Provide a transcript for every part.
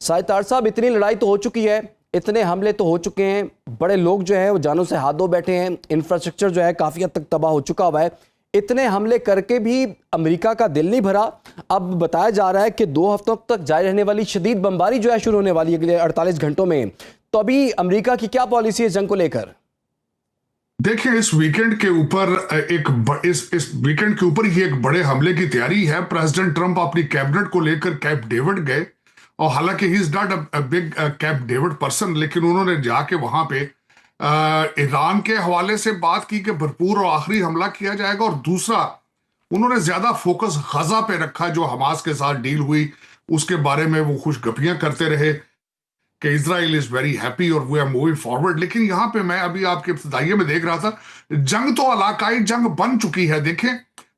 साहितार साहब, इतनी लड़ाई तो हो चुकी है, इतने हमले तो हो चुके हैं, बड़े लोग जो है वो जानों से हाथ धो बैठे हैं, इंफ्रास्ट्रक्चर जो है काफ़ी हद तक तबाह हो चुका हुआ है। इतने हमले करके भी अमेरिका का दिल नहीं भरा। अब बताया जा रहा है कि 2 हफ्तों तक जारी रहने वाली शदीद बमबारी जो है शुरू होने वाली है अगले 48 घंटों में। तो अभी अमेरिका की क्या पॉलिसी है जंग को लेकर? देखिए, इस वीकेंड के ऊपर इस वीकेंड के ऊपर ही एक बड़े हमले की तैयारी है। प्रेसिडेंट ट्रंप अपनी कैबिनेट को लेकर कैंप डेविड गए, और हालांकि he is not a big camp David person, लेकिन उन्होंने जाके वहां पे ईरान के हवाले से बात की कि भरपूर और आखिरी हमला किया जाएगा। और दूसरा, उन्होंने ज्यादा फोकस गजा पे रखा, जो हमास के साथ डील हुई उसके बारे में वो खुशगपियां करते रहे कि इजराइल इज वेरी हैप्पी और वी आर मूविंग फॉरवर्ड। लेकिन यहां पे मैं अभी आपके इब्तिदाइये में देख रहा था, जंग तो इलाकाई जंग बन चुकी है। देखें,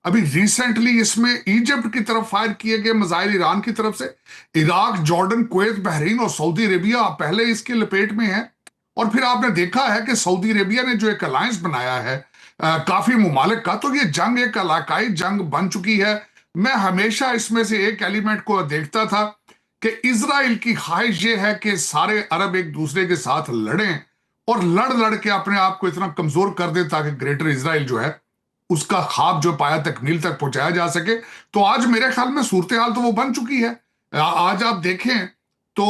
अभी रिसेंटली इसमें इजिप्ट की तरफ फायर किए गए मिसाइल ईरान की तरफ से, इराक, जॉर्डन, कुवैत, बहरीन और सऊदी अरेबिया पहले इसके लपेट में है। और फिर आपने देखा है कि सऊदी अरेबिया ने जो एक अलायंस बनाया है काफी मुमालिक का, तो ये जंग एक इलाकाई जंग बन चुकी है। मैं हमेशा इसमें से एक एलिमेंट को देखता था कि इजराइल की ख्वाहिश ये है कि सारे अरब एक दूसरे के साथ लड़ें और लड़ लड़ के अपने आप को इतना कमजोर कर दें ताकि ग्रेटर इजराइल जो है उसका ख्वाब जो पाया तकमील तक पहुंचाया जा सके। तो आज मेरे ख्याल में सूरत हाल तो वो बन चुकी है। आज आप देखें तो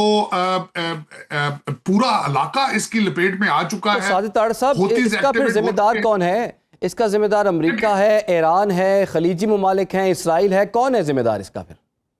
पूरा इलाका इसकी लपेट में आ चुका तो है। साजिद साहब, इसका फिर जिम्मेदार कौन है? इसका जिम्मेदार अमेरिका है, ईरान है, खलीजी ममालिक हैं, इसराइल है? कौन है जिम्मेदार इसका फिर?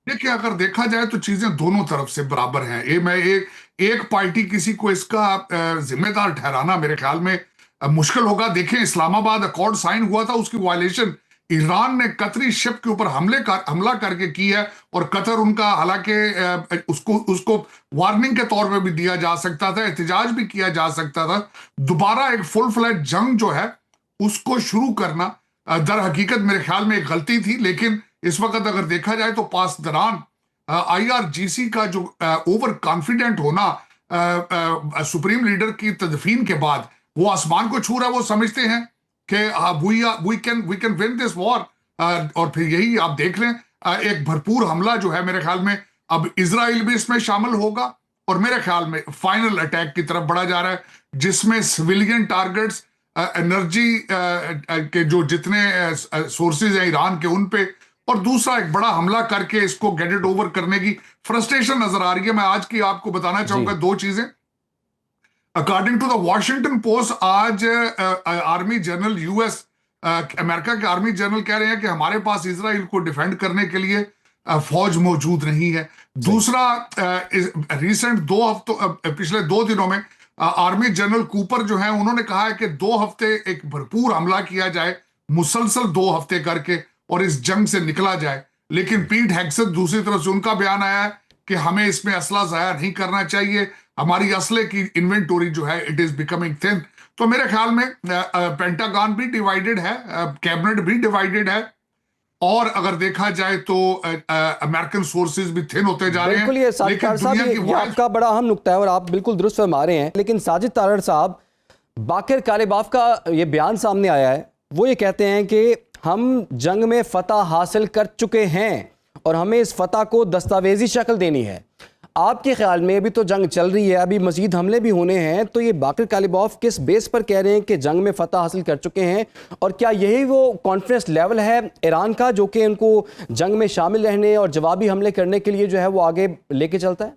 देखिए, अगर देखा जाए तो चीजें दोनों तरफ से बराबर हैं। एक पार्टी किसी को इसका जिम्मेदार ठहराना मेरे ख्याल में मुश्किल होगा। देखें, इस्लामाबाद अकॉर्ड साइन हुआ था, उसकी वायलेशन ईरान ने कतरी शिप के ऊपर हमला करके की है। और कतर उनका, हालांकि उसको वार्निंग के तौर पे भी दिया जा सकता था, एहतजाज भी किया जा सकता था। दोबारा एक फुल फ्लैट जंग जो है उसको शुरू करना दर हकीकत मेरे ख्याल में एक गलती थी। लेकिन इस वक्त अगर देखा जाए तो पासदारान IRGC का जो ओवर कॉन्फिडेंट होना सुप्रीम लीडर की तदफीन के बाद वो आसमान को छू रहा है। वो समझते हैं कि we can win this war. और फिर यही आप देख लें, एक भरपूर हमला जो है मेरे ख्याल में अब इजराइल भी इसमें शामिल होगा। और मेरे ख्याल में फाइनल अटैक की तरफ बढ़ा जा रहा है, जिसमें सिविलियन टारगेट्स, एनर्जी के जो जितने सोर्सेज हैं ईरान के, उन पे, और दूसरा एक बड़ा हमला करके इसको गेट इट ओवर करने की फ्रस्ट्रेशन नजर आ रही है। मैं आज की आपको बताना चाहूंगा 2 चीजें। According to the Washington Post, आज आर्मी जनरल US अमेरिका के आर्मी जनरल कह रहे हैं कि हमारे पास इजराइल को डिफेंड करने के लिए फौज मौजूद नहीं है। दूसरा, रिसेंट 2 हफ्तों पिछले 2 दिनों में आर्मी जनरल कूपर जो है उन्होंने कहा है कि 2 हफ्ते एक भरपूर हमला किया जाए, मुसलसल 2 हफ्ते करके, और इस जंग से निकला जाए। लेकिन पीट हेग्सेथ दूसरी तरफ से उनका बयान आया है कि हमें इसमें असला जाया नहीं करना चाहिए, हमारी असले की इन्वेंटोरी जो है इट इज बिकमिंग थिन। तो मेरे ख्याल में पेंटागन भी डिवाइडेड है, कैबिनेट भी डिवाइडेड है, और अगर देखा जाए तो अमेरिकन सोर्सेज भी थिन होते जा रहे हैं। बिल्कुल, ये साजिद तारड़ साहब, ये आपका बड़ा अहम नुक्ता है और आप बिल्कुल दुरुस्त फरमा रहे हैं। लेकिन साजिद तारड़ साहब, बाकिर कालिबाफ का ये बयान सामने आया है, वो ये कहते हैं कि हम जंग में फतह हासिल कर चुके हैं और हमें इस फतह को दस्तावेजी शक्ल देनी है। आपके ख्याल में अभी तो जंग चल रही है, अभी मजीद हमले भी होने हैं, तो ये बाकिर कालिबाफ किस बेस पर कह रहे हैं कि जंग में फतह हासिल कर चुके हैं? और क्या यही वो कॉन्फिडेंस लेवल है ईरान का जो कि उनको जंग में शामिल रहने और जवाबी हमले करने के लिए जो है वो आगे लेके चलता है?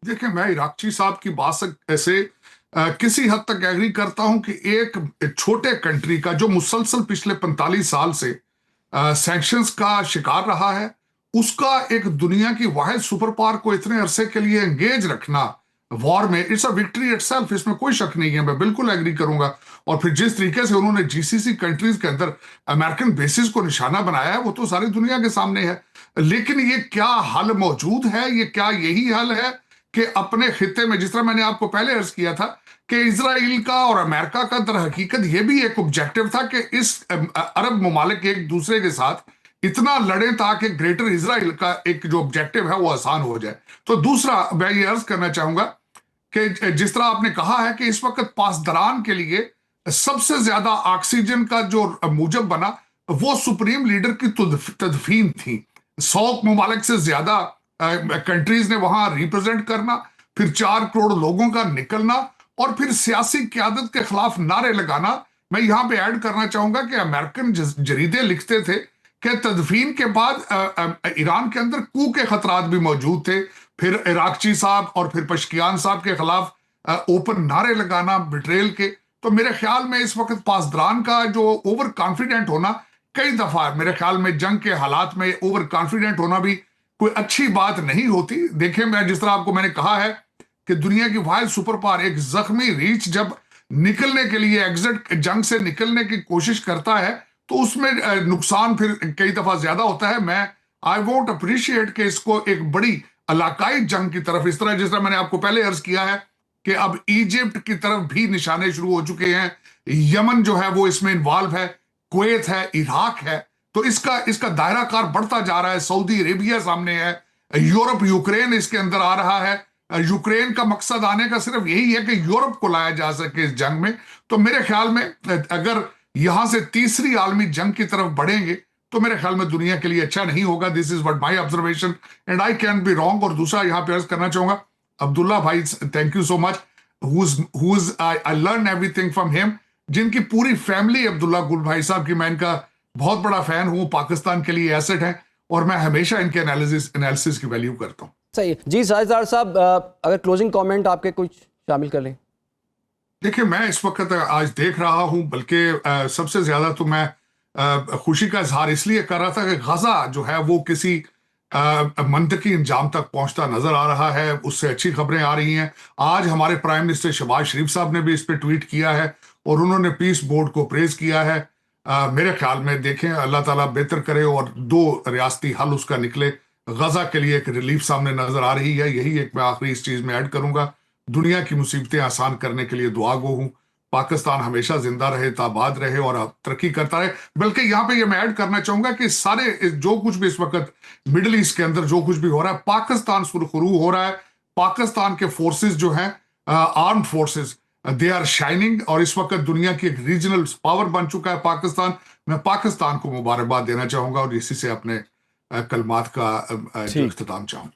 देखिए, मैं इराकची साहब की बात से किसी हद तक एग्री करता हूं कि एक छोटे कंट्री का जो मुसलसल पिछले 45 साल से सैंक्शंस का शिकार रहा है, उसका एक दुनिया की वाहिद सुपर पावर को इतने अरसे के लिए एंगेज रखना वॉर में, इट्स अ विक्ट्री इटसेल्फ, इसमें कोई शक नहीं है। मैं बिल्कुल एग्री करूंगा। और फिर जिस तरीके से उन्होंने GCC कंट्रीज के अंदर अमेरिकन बेसिस को निशाना बनाया है, वो तो सारी दुनिया के सामने है। लेकिन ये क्या हल मौजूद है? ये क्या यही हल है कि अपने खिते में, जिस तरह मैंने आपको पहले अर्ज किया था कि इजराइल का और अमेरिका का दर हकीकत यह भी एक ऑब्जेक्टिव था कि इस अरब ममालिक एक दूसरे के साथ इतना लड़े ताकि ग्रेटर इजराइल का एक जो ऑब्जेक्टिव है वो आसान हो जाए। तो दूसरा मैं ये अर्ज करना चाहूंगा कि जिस तरह आपने कहा है कि इस वक्त पासदारान के लिए सबसे ज्यादा ऑक्सीजन का जो मूजब बना वो सुप्रीम लीडर की तदफीन थी। 100 ममालिक से ज्यादा कंट्रीज ने वहां रिप्रेजेंट करना, फिर 4 करोड़ लोगों का निकलना और फिर सियासी क़यादत के खिलाफ नारे लगाना। मैं यहां पे ऐड करना चाहूंगा कि अमेरिकन जरीदे लिखते थे कि तदफीन के बाद ईरान के अंदर कू के खतरात भी मौजूद थे। फिर इराकची साहब और फिर पशकियान साहब के खिलाफ ओपन नारे लगाना बिट्रेल के। तो मेरे ख्याल में इस वक्त पासदारान का जो ओवर कॉन्फिडेंट होना, कई दफा मेरे ख्याल में जंग के हालात में ओवर कॉन्फिडेंट होना भी कोई अच्छी बात नहीं होती। देखिए, मैं जिस तरह आपको मैंने कहा है कि दुनिया की वाहिद सुपर पावर एक जख्मी रीच जब निकलने के लिए एग्जिट जंग से निकलने की कोशिश करता है तो उसमें नुकसान फिर कई दफा ज्यादा होता है। मैं आई वोंट अप्रिशिएट कि इसको एक बड़ी इलाकाई जंग की तरफ, इस तरह जिस तरह मैंने आपको पहले अर्ज किया है कि अब इजिप्ट की तरफ भी निशाने शुरू हो चुके हैं, यमन जो है वो इसमें इन्वॉल्व है, कुवैत है, इराक है, तो इसका दायरा कार बढ़ता जा रहा है। सऊदी अरेबिया सामने है, यूरोप, यूक्रेन इसके अंदर आ रहा है। यूक्रेन का मकसद आने का सिर्फ यही है कि यूरोप को लाया जा सके इस जंग में। तो मेरे ख्याल में अगर यहां से तीसरी आलमी जंग की तरफ बढ़ेंगे तो मेरे ख्याल में दुनिया के लिए अच्छा नहीं होगा। This is what my observation and I can be wrong. और दूसरा यहां पे अर्ज करना चाहूंगा, अब्दुल्ला भाई, thank you so much, I learn everything from him, जिनकी पूरी फैमिली अब्दुल्ला गुल भाई साहब की, मैं इनका बहुत बड़ा फैन हूं, पाकिस्तान के लिए एसेट है और मैं हमेशा इनके एनालिसिस की वैल्यू करता हूं। सही जी। साजिद साहब, अगर क्लोजिंग कमेंट आपके कुछ शामिल कर लें। देखिए, मैं इस वक्त आज देख रहा हूं, बल्कि सबसे ज्यादा तो मैं खुशी का इजहार इसलिए कर रहा था कि गजा जो है वो किसी मंतकी इंजाम तक पहुंचता नजर आ रहा है, उससे अच्छी खबरें आ रही हैं। आज हमारे प्राइम मिनिस्टर शहबाज शरीफ साहब ने भी इस पर ट्वीट किया है और उन्होंने पीस बोर्ड को प्रेज किया है। मेरे ख्याल में देखें, अल्लाह ताला बेहतर करे और 2 रियासती हल उसका निकले। गजा के लिए एक रिलीफ सामने नजर आ रही है। यही एक मैं आखिरी इस चीज में ऐड करूंगा, दुनिया की मुसीबतें आसान करने के लिए दुआ गो हूं। पाकिस्तान हमेशा जिंदा रहे, ताबाद रहे और तरक्की करता रहे। बल्कि यहाँ पे ये मैं ऐड करना चाहूंगा कि सारे जो कुछ भी इस वक्त मिडिल ईस्ट के अंदर जो कुछ भी हो रहा है, पाकिस्तान सुरखरू हो रहा है। पाकिस्तान के फोर्सेस जो हैं, armed forces, they are shining और इस वक्त दुनिया की एक रीजनल पावर बन चुका है पाकिस्तान। मैं पाकिस्तान को मुबारकबाद देना चाहूंगा और इसी से अपने कलमात का जो इख्तिताम चाहूंगा।